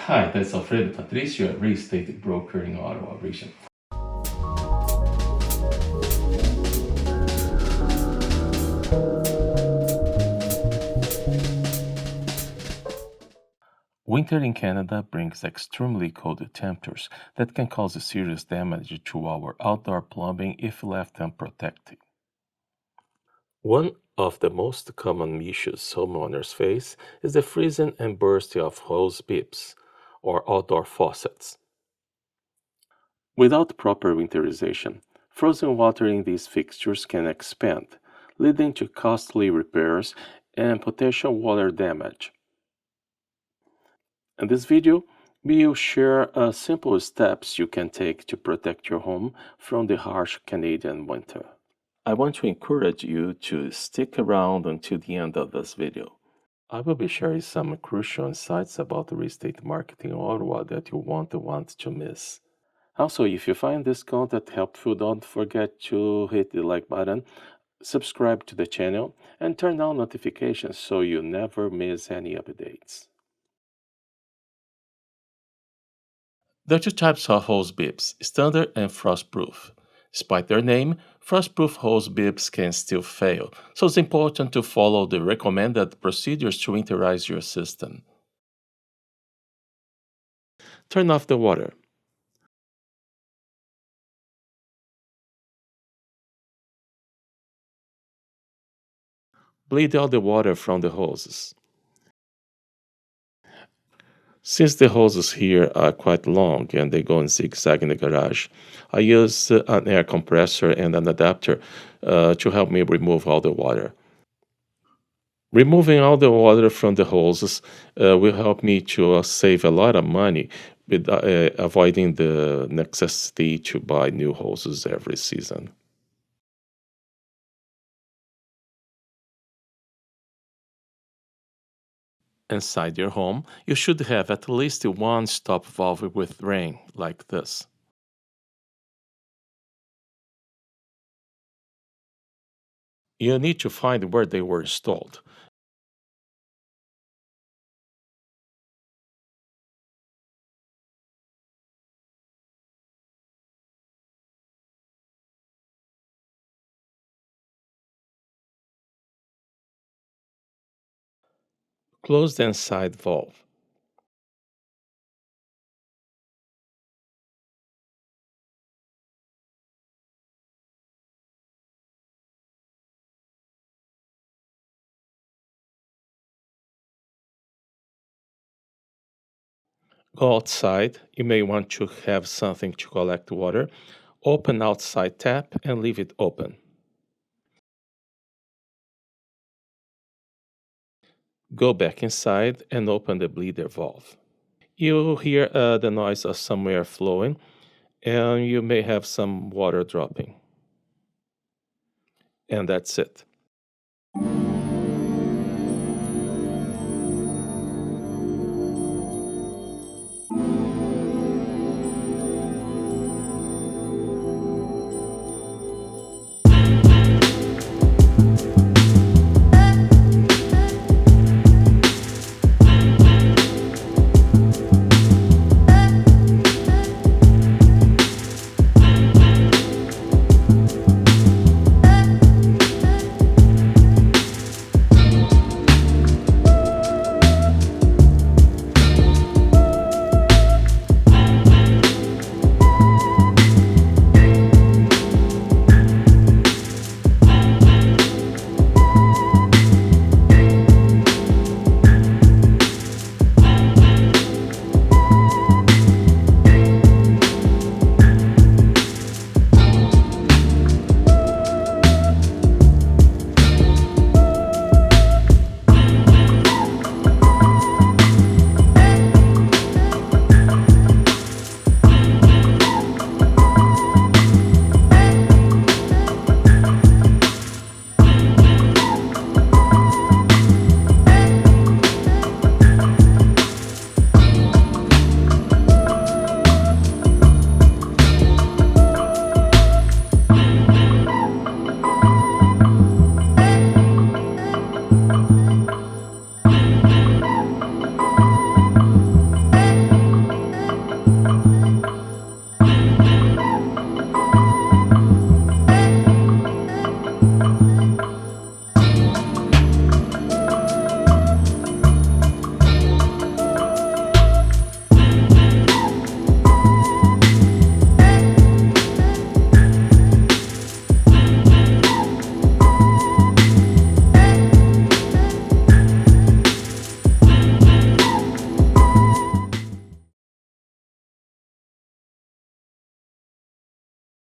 Hi, that's Alfredo Patricio, a real estate broker in Ottawa region. Winter in Canada brings extremely cold temperatures that can cause serious damage to our outdoor plumbing if left unprotected. One of the most common issues homeowners face is the freezing and bursting of hose bibs, or outdoor faucets. Without proper winterization, frozen water in these fixtures can expand, leading to costly repairs and potential water damage. In this video, we will share simple steps you can take to protect your home from the harsh Canadian winter. I want to encourage you to stick around until the end of this video. I will be sharing some crucial insights about the real estate marketing in Ottawa that you won't want to miss. Also, if you find this content helpful, don't forget to hit the like button, subscribe to the channel, and turn on notifications so you never miss any updates. There are two types of hose bibs, standard and frostproof. Despite their name, frostproof hose bibs can still fail, so it's important to follow the recommended procedures to winterize your system. Turn off the water. Bleed out the water from the hoses. Since the hoses here are quite long and they go in zigzag in the garage, I use an air compressor and an adapter to help me remove all the water. Removing all the water from the hoses will help me to save a lot of money with avoiding the necessity to buy new hoses every season. Inside your home, you should have at least one stop valve with drain, like this. You need to find where they were installed. Close the inside valve. Go outside. You may want to have something to collect water. Open outside tap and leave it open. Go back inside and open the bleeder valve. You'll hear the noise of some air flowing, and you may have some water dropping. And that's it.